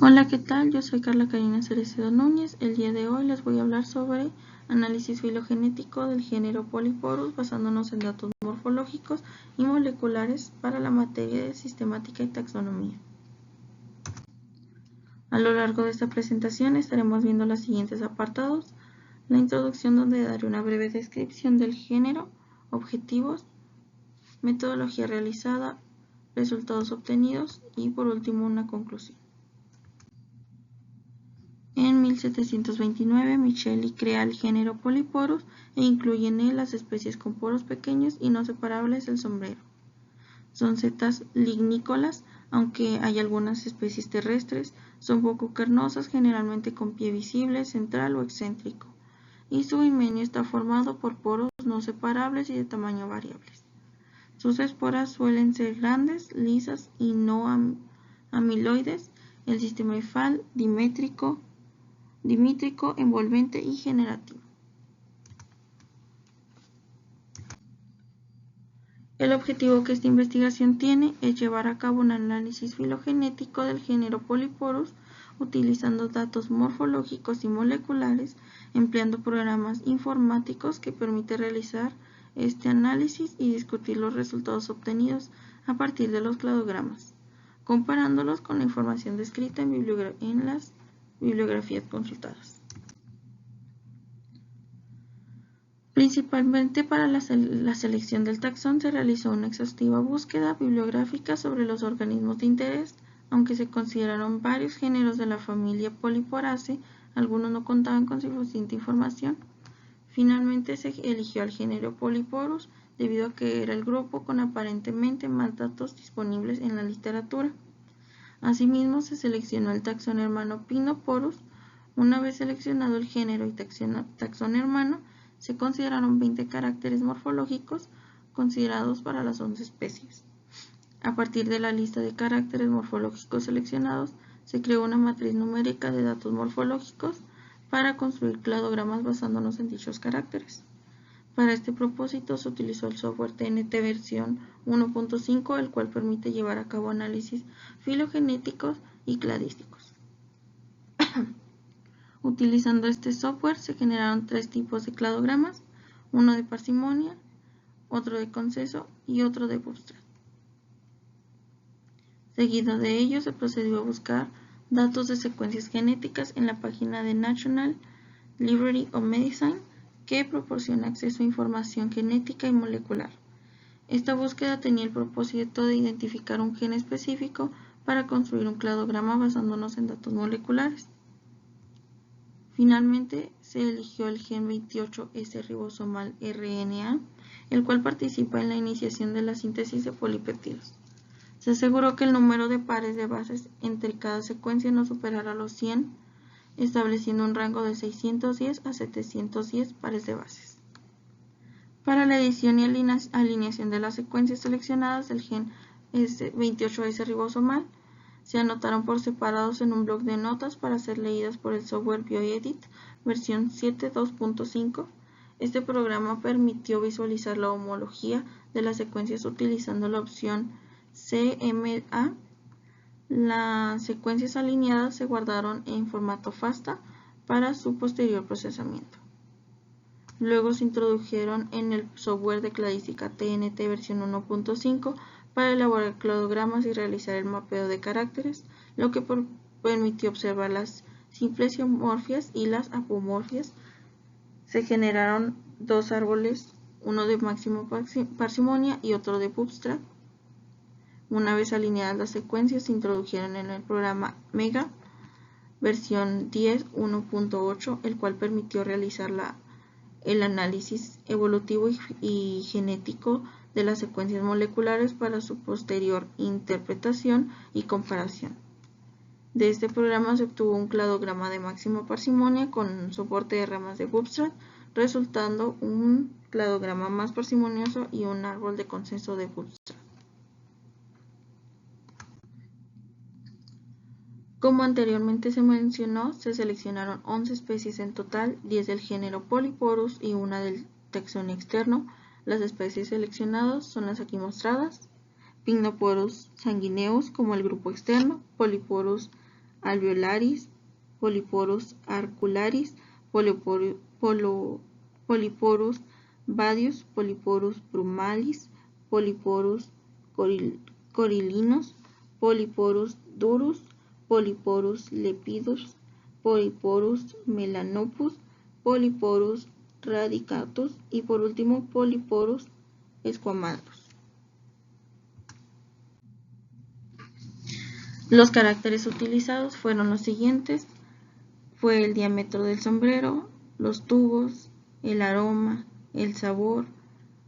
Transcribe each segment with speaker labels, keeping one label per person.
Speaker 1: Hola, ¿qué tal? Yo soy Carla Karina Cerecedo Núñez. El día de hoy les voy a hablar sobre análisis filogenético del género Polyporus basándonos en datos morfológicos y moleculares para la materia de sistemática y taxonomía. A lo largo de esta presentación estaremos viendo los siguientes apartados: la introducción, donde daré una breve descripción del género, objetivos, metodología realizada, resultados obtenidos y por último una conclusión. En 1729, Micheli crea el género Polyporus e incluye en él las especies con poros pequeños y no separables del sombrero. Son setas lignícolas, aunque hay algunas especies terrestres. Son poco carnosas, generalmente con pie visible, central o excéntrico, y su himenio está formado por poros no separables y de tamaño variables. Sus esporas suelen ser grandes, lisas y no amiloides. El sistema hifal dimétrico, envolvente y generativo. El objetivo que esta investigación tiene es llevar a cabo un análisis filogenético del género Polyporus utilizando datos morfológicos y moleculares, empleando programas informáticos que permiten realizar este análisis y discutir los resultados obtenidos a partir de los cladogramas, comparándolos con la información descrita en las bibliografías consultadas. Principalmente para la selección del taxón se realizó una exhaustiva búsqueda bibliográfica sobre los organismos de interés. Aunque se consideraron varios géneros de la familia Polyporaceae, algunos no contaban con suficiente información. Finalmente se eligió al género Polyporus debido a que era el grupo con aparentemente más datos disponibles en la literatura. Asimismo, se seleccionó el taxón hermano Pinoporus. Una vez seleccionado el género y taxón hermano, se consideraron 20 caracteres morfológicos considerados para las 11 especies. A partir de la lista de caracteres morfológicos seleccionados, se creó una matriz numérica de datos morfológicos para construir cladogramas basándonos en dichos caracteres. Para este propósito se utilizó el software TNT versión 1.5, el cual permite llevar a cabo análisis filogenéticos y cladísticos. Utilizando este software se generaron 3 tipos de cladogramas: uno de parsimonia, otro de consenso y otro de bootstrap. Seguido de ello se procedió a buscar datos de secuencias genéticas en la página de National Library of Medicine, que proporciona acceso a información genética y molecular. Esta búsqueda tenía el propósito de identificar un gen específico para construir un cladograma basándonos en datos moleculares. Finalmente, se eligió el gen 28S ribosomal RNA, el cual participa en la iniciación de la síntesis de polipéptidos. Se aseguró que el número de pares de bases entre cada secuencia no superara los 100, estableciendo un rango de 610 a 710 pares de bases. Para la edición y alineación de las secuencias seleccionadas del gen 28S ribosomal, se anotaron por separados en un bloc de notas para ser leídas por el software Bioedit versión 7.2.5. Este programa permitió visualizar la homología de las secuencias utilizando la opción CMA. Las secuencias alineadas se guardaron en formato FASTA para su posterior procesamiento. Luego se introdujeron en el software de cladística TNT versión 1.5 para elaborar cladogramas y realizar el mapeo de caracteres, lo que permitió observar las simplesiomorfias y las apomorfias. Se generaron 2 árboles, uno de máxima parsimonia y otro de bootstrap. Una vez alineadas las secuencias, se introdujeron en el programa MEGA versión 10.1.8, el cual permitió realizar el análisis evolutivo y genético de las secuencias moleculares para su posterior interpretación y comparación. De este programa se obtuvo un cladograma de máxima parsimonia con soporte de ramas de bootstrap, resultando un cladograma más parsimonioso y un árbol de consenso de bootstrap. Como anteriormente se mencionó, se seleccionaron 11 especies en total, 10 del género Polyporus y una del taxón externo. Las especies seleccionadas son las aquí mostradas: Pinoporus sanguineus como el grupo externo, Polyporus alveolaris, Polyporus arcularis, Polyporus badius, Polyporus brumalis, Polyporus coryllinus, Polyporus durus, Polyporus lepidus, Polyporus melanopus, Polyporus radicatus y por último Polyporus squamatosus. Los caracteres utilizados fueron los siguientes: fue el diámetro del sombrero, los tubos, el aroma, el sabor,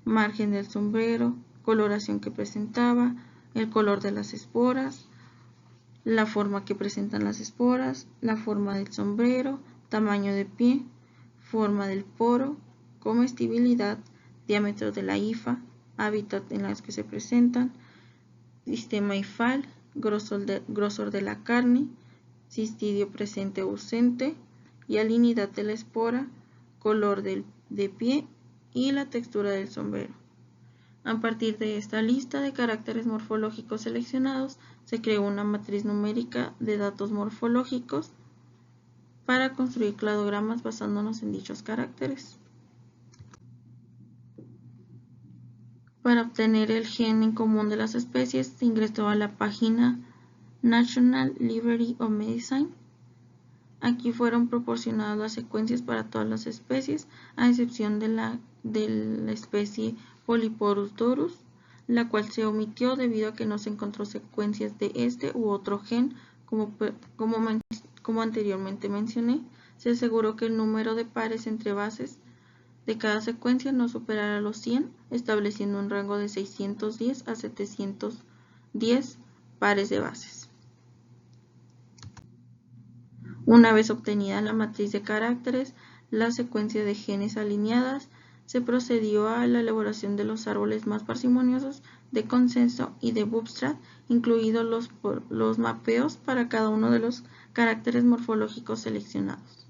Speaker 1: margen del sombrero, coloración que presentaba, el color de las esporas, la forma que presentan las esporas, la forma del sombrero, tamaño de pie, forma del poro, comestibilidad, diámetro de la hifa, hábitat en las que se presentan, sistema hifal, grosor de la carne, cistidio presente o ausente, y alinidad de la espora, color de pie y la textura del sombrero. A partir de esta lista de caracteres morfológicos seleccionados, se creó una matriz numérica de datos morfológicos para construir cladogramas basándonos en dichos caracteres. Para obtener el gen en común de las especies, se ingresó a la página National Library of Medicine. Aquí fueron proporcionadas las secuencias para todas las especies, a excepción de la especie Polyporus durus, la cual se omitió debido a que no se encontró secuencias de este u otro gen, como anteriormente mencioné. Se aseguró que el número de pares entre bases de cada secuencia no superara los 100, estableciendo un rango de 610 a 710 pares de bases. Una vez obtenida la matriz de caracteres, la secuencia de genes alineadas, se procedió a la elaboración de los árboles más parsimoniosos de consenso y de Bootstrap, incluidos los mapeos para cada uno de los caracteres morfológicos seleccionados.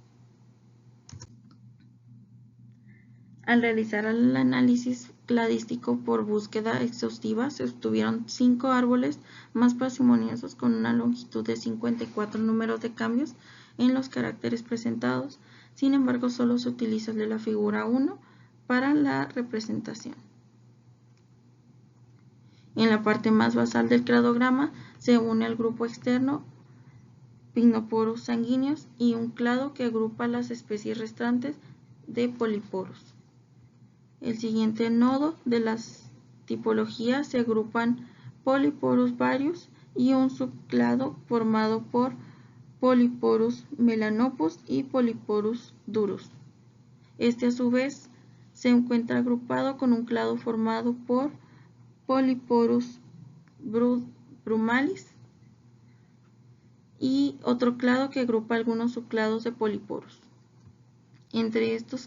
Speaker 1: Al realizar el análisis cladístico por búsqueda exhaustiva, se obtuvieron 5 árboles más parsimoniosos con una longitud de 54 números de cambios en los caracteres presentados. Sin embargo, solo se utiliza el de la figura 1 para la representación. En la parte más basal del cladograma se une al grupo externo Pycnoporus sanguíneos y un clado que agrupa las especies restantes de Polyporus. El siguiente nodo de las tipologías se agrupan Polyporus varius y un subclado formado por Polyporus melanopus y Polyporus durus. Este a su vez se encuentra agrupado con un clado formado por Polyporus brumalis y otro clado que agrupa algunos subclados de Polyporus. Entre estos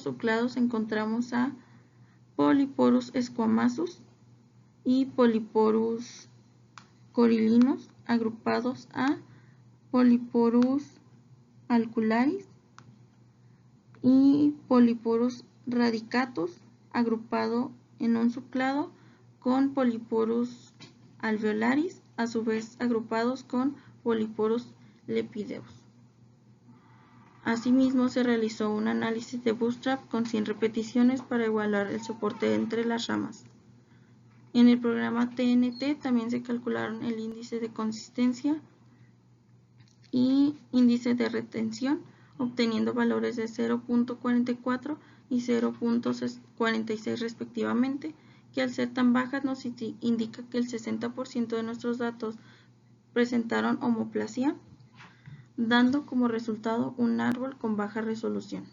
Speaker 1: subclados encontramos a Polyporus squamatosus y Polyporus coryllinus agrupados a Polyporus arcularis y Polyporus radicatus agrupado en un subclado con Polyporus alveolaris, a su vez agrupados con Polyporus lepideus. Asimismo, se realizó un análisis de Bootstrap con 100 repeticiones para evaluar el soporte entre las ramas. En el programa TNT también se calcularon el índice de consistencia y índice de retención, obteniendo valores de 0.44 y 0.46 respectivamente, que al ser tan bajas nos indica que el 60% de nuestros datos presentaron homoplasia, dando como resultado un árbol con baja resolución.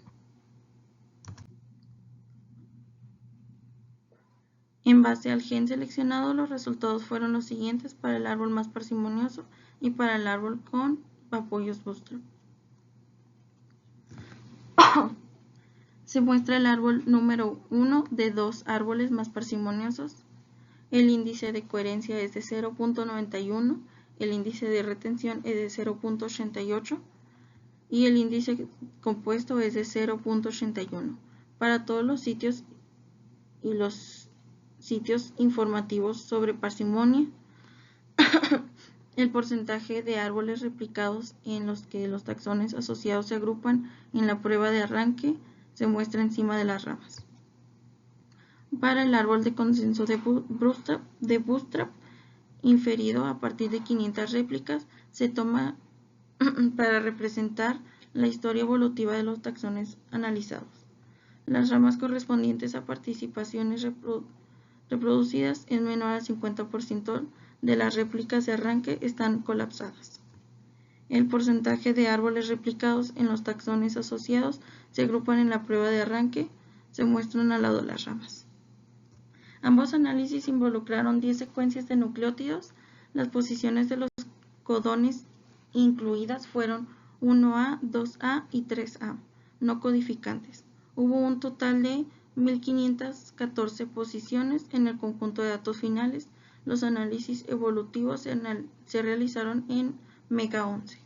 Speaker 1: En base al gen seleccionado, los resultados fueron los siguientes para el árbol más parsimonioso y para el árbol con apoyos Bootstrap. Se muestra el árbol número 1 de 2 árboles más parsimoniosos. El índice de coherencia es de 0.91, el índice de retención es de 0.88 y el índice compuesto es de 0.81. Para todos los sitios y los sitios informativos sobre parsimonia, El porcentaje de árboles replicados en los que los taxones asociados se agrupan en la prueba de arranque se muestra encima de las ramas. Para el árbol de consenso de Bootstrap, inferido a partir de 500 réplicas, se toma para representar la historia evolutiva de los taxones analizados. Las ramas correspondientes a participaciones reproducidas en menor al 50% de las réplicas de arranque están colapsadas. El porcentaje de árboles replicados en los taxones asociados se agrupan en la prueba de arranque, se muestran al lado de las ramas. Ambos análisis involucraron 10 secuencias de nucleótidos. Las posiciones de los codones incluidas fueron 1A, 2A y 3A, no codificantes. Hubo un total de 1514 posiciones en el conjunto de datos finales. Los análisis evolutivos se realizaron en MEGA11.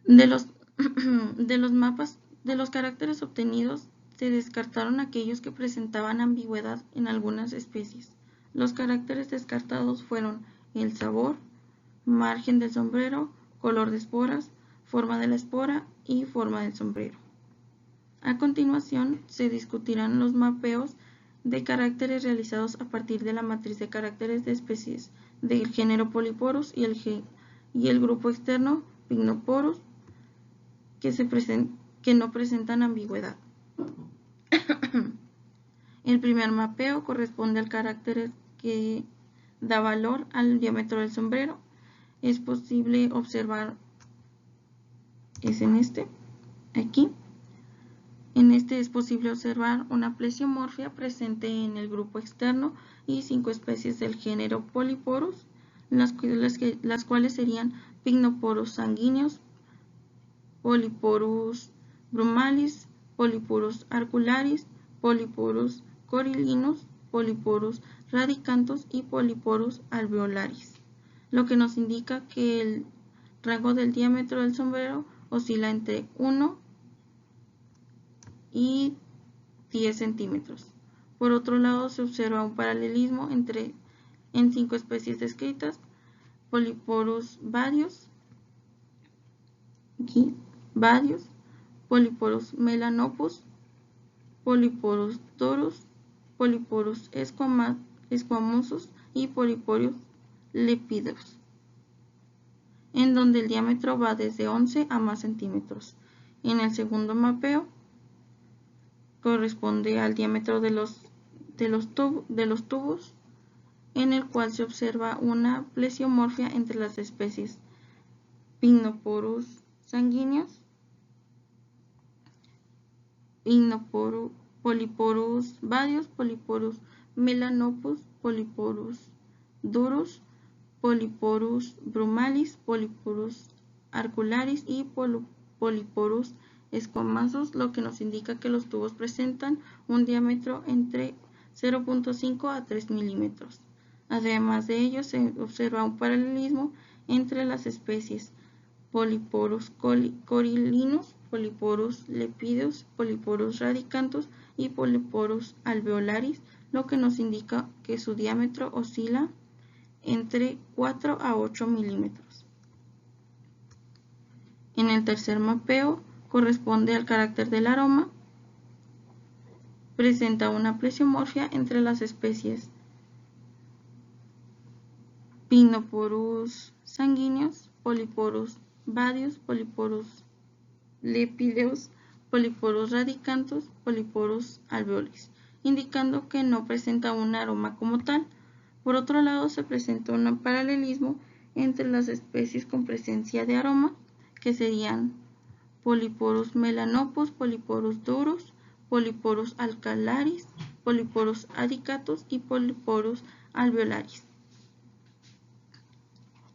Speaker 1: De los caracteres obtenidos, se descartaron aquellos que presentaban ambigüedad en algunas especies. Los caracteres descartados fueron el sabor, margen del sombrero, color de esporas, forma de la espora y forma del sombrero. A continuación, se discutirán los mapeos de caracteres realizados a partir de la matriz de caracteres de especies del género Polyporus y el grupo externo Pycnoporus que no presentan ambigüedad. El primer mapeo corresponde al carácter que da valor al diámetro del sombrero. Es posible observar, es en aquí. En este es posible observar una plesiomorfia presente en el grupo externo y 5 especies del género Polyporus, las cuales serían Pycnoporus sanguíneos, Polyporus brumalis, Polyporus arcularis, Polyporus coryllinus, Polyporus radicantus y Polyporus alveolaris, lo que nos indica que el rango del diámetro del sombrero oscila entre 1 y 10 centímetros. Por otro lado, se observa un paralelismo en 5 especies descritas: Polyporus badius, Polyporus melanopus, Polyporus dorus, Polyporus esquamosus y Polyporus lepidus, en donde el diámetro va desde 11 a más centímetros. En el segundo mapeo corresponde al diámetro de los tubos, en el cual se observa una plesiomorfia entre las especies Pycnoporus sanguíneos, Polyporus badius, Polyporus melanopus, Polyporus durus, Polyporus brumalis, Polyporus arcularis y Polyporus esquamosus, lo que nos indica que los tubos presentan un diámetro entre 0.5 a 3 milímetros. Además de ello, se observa un paralelismo entre las especies Polyporus coryllinus, Polyporus lepidus, Polyporus radicantus y Polyporus alveolaris, lo que nos indica que su diámetro oscila entre 4 a 8 milímetros. En el tercer mapeo corresponde al carácter del aroma. Presenta una plesiomorfia entre las especies Pycnoporus sanguíneos, Polyporus badius, Polyporus lepidus, Polyporus radicantus, Polyporus alveolis, indicando que no presenta un aroma como tal. Por otro lado, se presenta un paralelismo entre las especies con presencia de aroma, que serían Polyporus melanopus, Polyporus durus, Polyporus alcalaris, Polyporus adicatus y Polyporus alveolaris.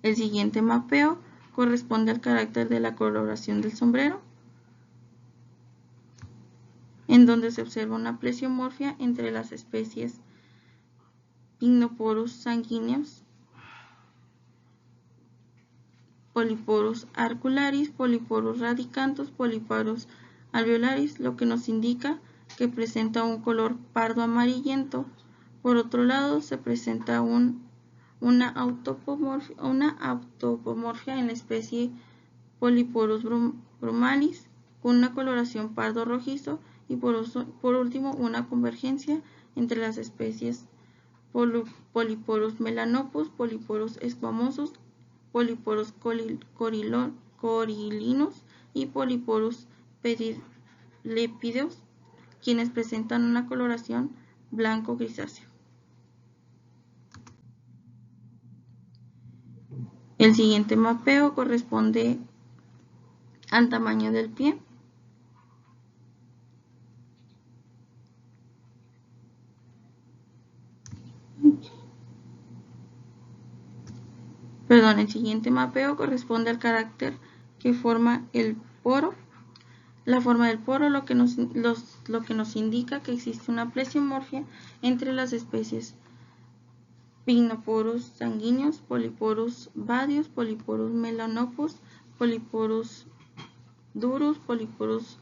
Speaker 1: El siguiente mapeo corresponde al carácter de la coloración del sombrero, en donde se observa una plesiomorfia entre las especies Pycnoporus sanguíneos, Polyporus arcularis, Polyporus radicantus, Polyporus alveolaris, lo que nos indica que presenta un color pardo amarillento Por otro lado, se presenta una autapomorfia en la especie Polyporus brumalis con una coloración pardo rojizo y por último una convergencia entre las especies Polyporus melanopus, Polyporus esquamosus, Polyporus coryllinus y Polyporus lepideus, quienes presentan una coloración blanco grisáceo. El siguiente mapeo corresponde al tamaño del pie. El siguiente mapeo corresponde al carácter que forma el poro. La forma del poro lo que nos indica que existe una plesiomorfia entre las especies Pycnoporus sanguineus, Polyporus badius, Polyporus melanopus, Polyporus durus, Polyporus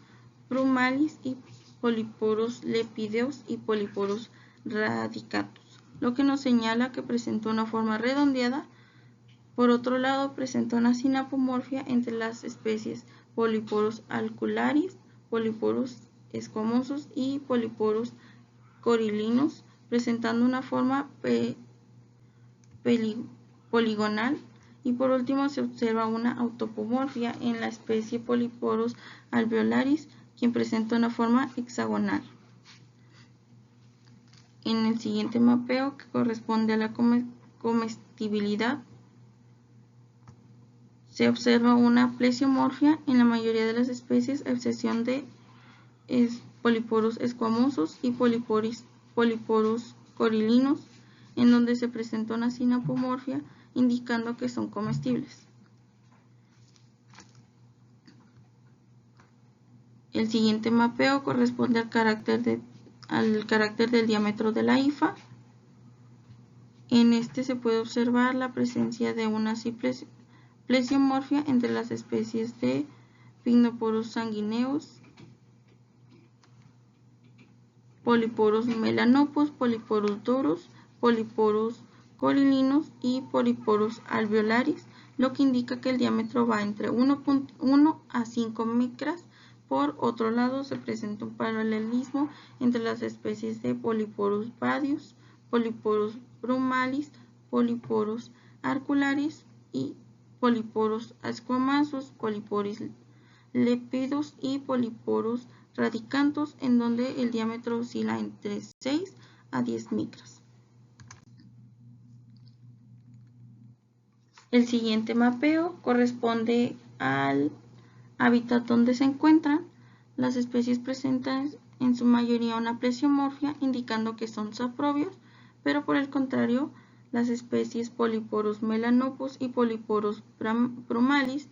Speaker 1: brumalis y Polyporus lepideus y Polyporus radicatus, lo que nos señala que presenta una forma redondeada. Por otro lado, presenta una sinapomorfia entre las especies Polyporus alcularis, Polyporus esquamosus y Polyporus coryllinus, presentando una forma poligonal. Y por último se observa una autapomorfia en la especie Polyporus alveolaris, quien presenta una forma hexagonal. En el siguiente mapeo, que corresponde a la comestibilidad, se observa una plesiomorfia en la mayoría de las especies, a excepción de Polyporus esquamosus y Polyporus coryllinus, en donde se presenta una sinapomorfia indicando que son comestibles. El siguiente mapeo corresponde al carácter del diámetro de la hifa. En este se puede observar la presencia de una plesiomorfia entre las especies de Pycnoporus sanguineus, Polyporus melanopus, Polyporus durus, Polyporus coryllinus y Polyporus alveolaris, lo que indica que el diámetro va entre 1.1 a 5 micras. Por otro lado, se presenta un paralelismo entre las especies de Polyporus badius, Polyporus brumalis, Polyporus arcularis y Polyporus esquamosus, Polyporus lepidus y Polyporus radicantus, en donde el diámetro oscila entre 6 a 10 micras. El siguiente mapeo corresponde al hábitat donde se encuentran. Las especies presentan en su mayoría una plesiomorfia, indicando que son saprobios, pero por el contrario, las especies Polyporus melanopus y Polyporus brumalis,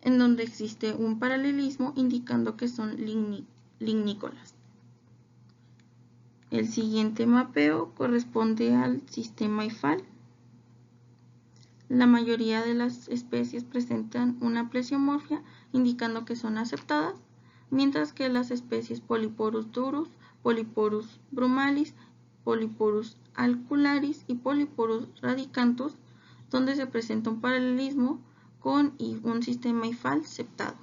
Speaker 1: en donde existe un paralelismo, indicando que son lignícolas. El siguiente mapeo corresponde al sistema hifal. La mayoría de las especies presentan una plesiomorfia, indicando que son aceptadas, mientras que las especies Polyporus durus, Polyporus brumalis, Polyporus alcularis y Polyporus radicantus, donde se presenta un paralelismo con un sistema hifal septado.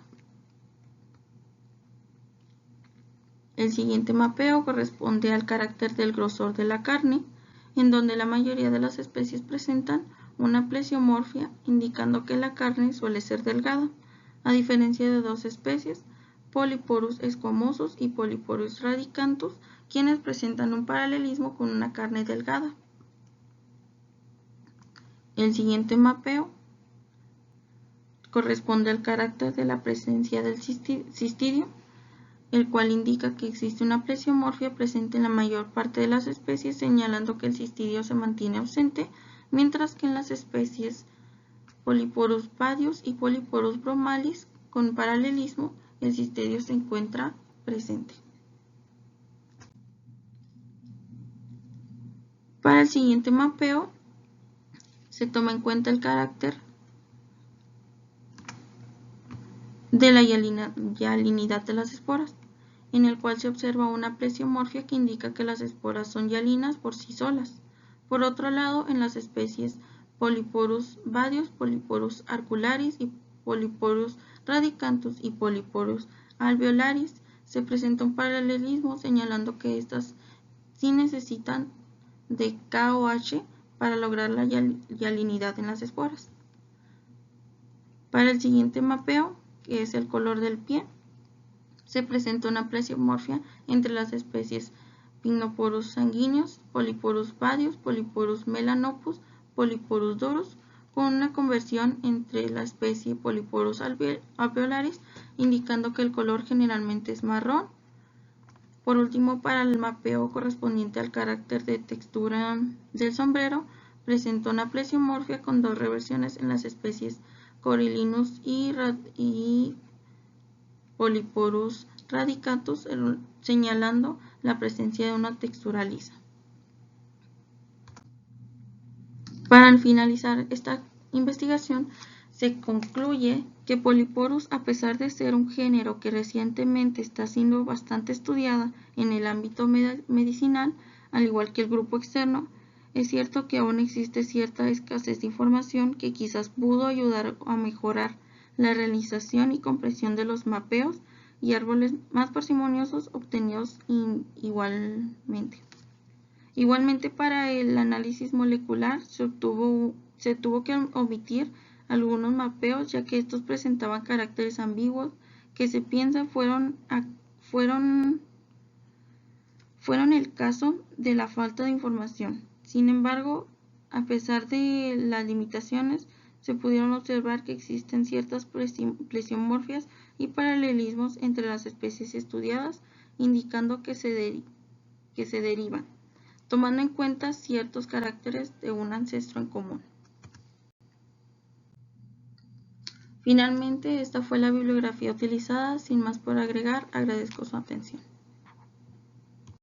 Speaker 1: El siguiente mapeo corresponde al carácter del grosor de la carne, en donde la mayoría de las especies presentan una plesiomorfia, indicando que la carne suele ser delgada, a diferencia de dos especies, Polyporus esquamosus y Polyporus radicantus, quienes presentan un paralelismo con una carne delgada. El siguiente mapeo corresponde al carácter de la presencia del cistidio, el cual indica que existe una plesiomorfia presente en la mayor parte de las especies, señalando que el cistidio se mantiene ausente, mientras que en las especies Polyporus badius y Polyporus brumalis con paralelismo, el cistidio se encuentra presente. Para el siguiente mapeo se toma en cuenta el carácter de la hialinidad de las esporas. en el cual se observa una plesiomorfia que indica que las esporas son hialinas por sí solas. Por otro lado, en las especies Polyporus badius, Polyporus arcularis y Polyporus radicantus y Polyporus alveolaris se presenta un paralelismo señalando que estas sí necesitan de KOH para lograr la hialinidad en las esporas. Para el siguiente mapeo, que es el color del pie, se presenta una plesiomorfia entre las especies Pycnoporus sanguineus, Polyporus badius, Polyporus melanopus, Polyporus dorus, con una conversión entre la especie Polyporus alveolaris, indicando que el color generalmente es marrón. Por último, para el mapeo correspondiente al carácter de textura del sombrero, presenta una plesiomorfia con dos reversiones en las especies Coryllinus y Polyporus radicatus, señalando la presencia de una textura lisa. Para finalizar esta investigación, se concluye que Polyporus, a pesar de ser un género que recientemente está siendo bastante estudiada en el ámbito medicinal, al igual que el grupo externo, es cierto que aún existe cierta escasez de información que quizás pudo ayudar a mejorar la realización y comprensión de los mapeos y árboles más parsimoniosos obtenidos igualmente. Igualmente, para el análisis molecular se tuvo que omitir algunos mapeos, ya que estos presentaban caracteres ambiguos que se piensa fueron el caso de la falta de información. Sin embargo, a pesar de las limitaciones, se pudieron observar que existen ciertas plesiomorfias y paralelismos entre las especies estudiadas, indicando que se derivan, tomando en cuenta ciertos caracteres de un ancestro en común. Finalmente, esta fue la bibliografía utilizada. Sin más por agregar, agradezco su atención.